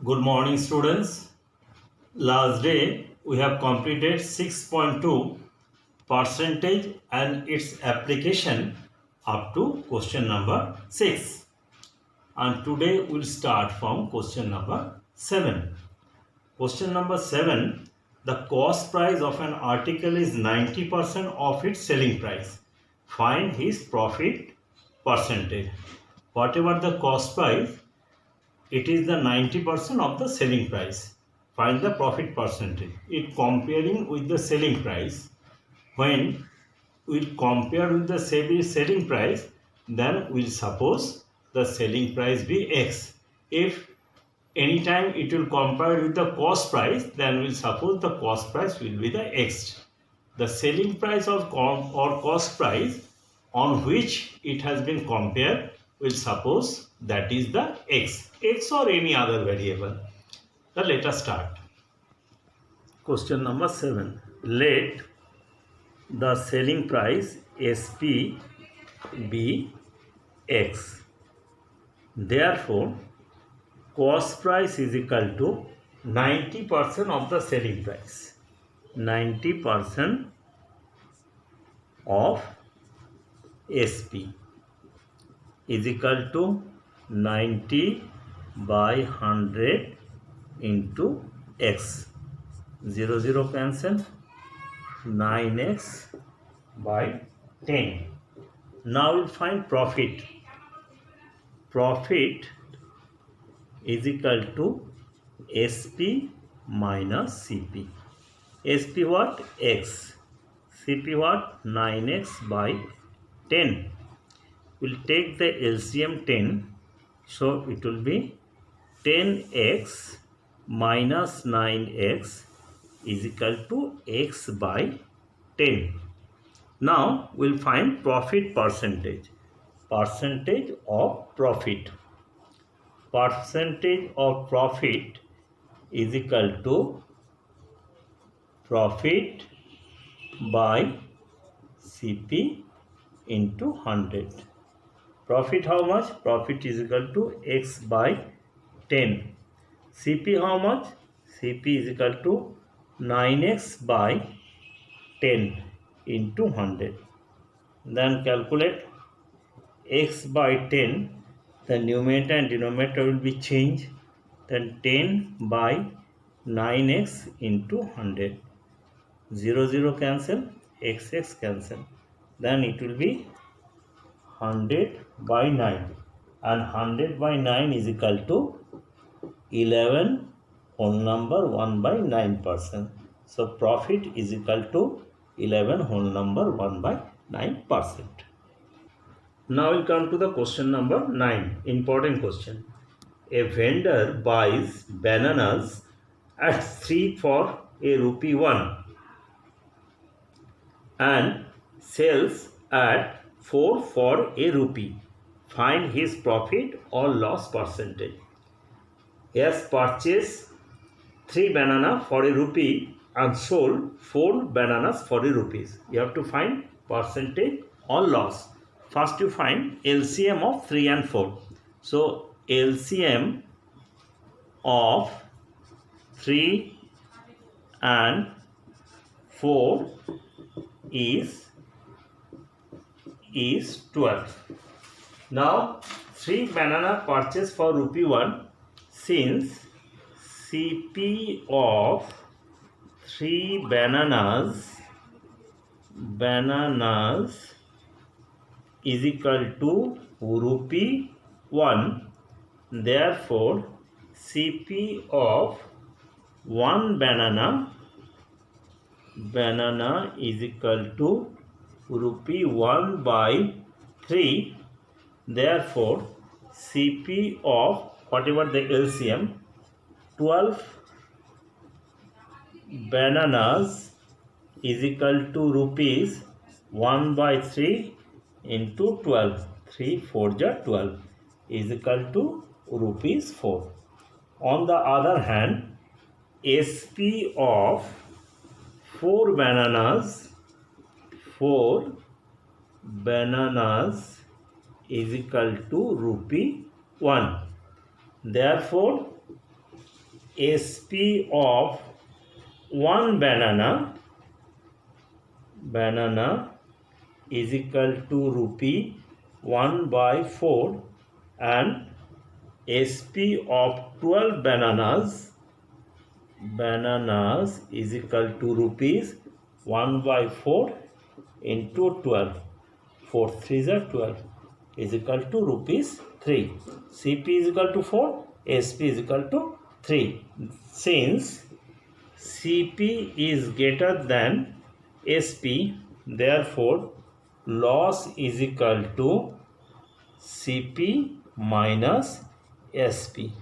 Good morning, students. Last day we have completed 6.2 percentage and its application up to question number 6. And today we'll start from question number 7. Question number 7. The cost price of an article is 90% of its selling price. Find his profit percentage. Whatever the cost price, it is the 90% of the selling price. Find the profit percentage. It comparing with the selling price. When we compare with the selling price, then we'll suppose the selling price be X. If anytime it will compare with the cost price, then we'll suppose the cost price will be the X. The selling price or cost price on which it has been compared, we'll suppose that is the X or any other variable. Now let us start. Question number 7. Let the selling price SP be X. Therefore, cost price is equal to 90% of the selling price. 90% of SP is equal to 90 by 100 into X. 0 0 cancel. 9x by 10. Now we'll find profit. Profit is equal to SP minus CP. SP what? X. CP what? 9x by 10. We'll take the LCM 10. So it will be 10x minus 9x is equal to x by 10. Now we'll find profit percentage. Percentage of profit. Percentage of profit is equal to profit by CP into 100. Profit how much? Profit is equal to x by 10. CP how much? CP is equal to 9x by 10 into 100. Then calculate x by 10. The numerator and denominator will be changed. Then 10 by 9x into 100. 0 0 cancel. X cancel. Then it will be 100 by 9. And 100 by 9 is equal to 11 whole number 1 by 9%. So profit is equal to 11 whole number 1 by 9%. Now we'll come to the question number 9. Important question. A vendor buys bananas at 3 for a rupee 1 and sells at 4 for a rupee. Find his profit or loss percentage. He has purchased 3 bananas for a rupee and sold 4 bananas for a rupees. You have to find percentage or loss. First you find LCM of 3 and 4. So LCM of 3 and 4 is 12. Now 3 banana purchased for rupee 1. Since CP of 3 bananas is equal to rupee 1, therefore CP of 1 banana is equal to rupee 1 by 3, therefore CP of whatever the LCM, 12 bananas is equal to rupees 1 by 3 into 12. 3 4 ja 12 is equal to rupees 4. On the other hand, SP of 4 bananas is equal to rupee 1. Therefore, SP of one banana is equal to rupee 1/4 and SP of 12 bananas is equal to rupees 1/4 into 12. 4 3s are 12 is equal to rupees 3. CP is equal to 4, SP is equal to 3. Since CP is greater than SP, therefore loss is equal to CP minus SP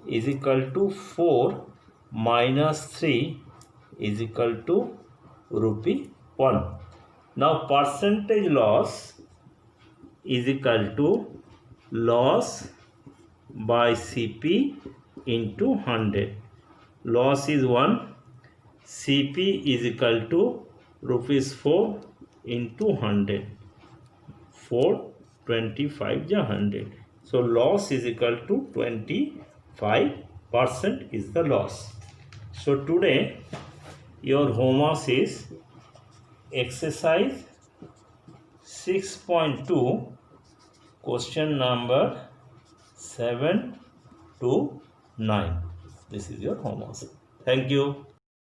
is equal to 4 minus 3 is equal to rupee 1. Now percentage loss is equal to loss by CP into 100. Loss is 1. CP is equal to rupees 4 into 100. 4 25 is 100. So loss is equal to 25% is the loss. So today your homework is exercise 6.2 question number 7 to 9. This is your homework. Thank you.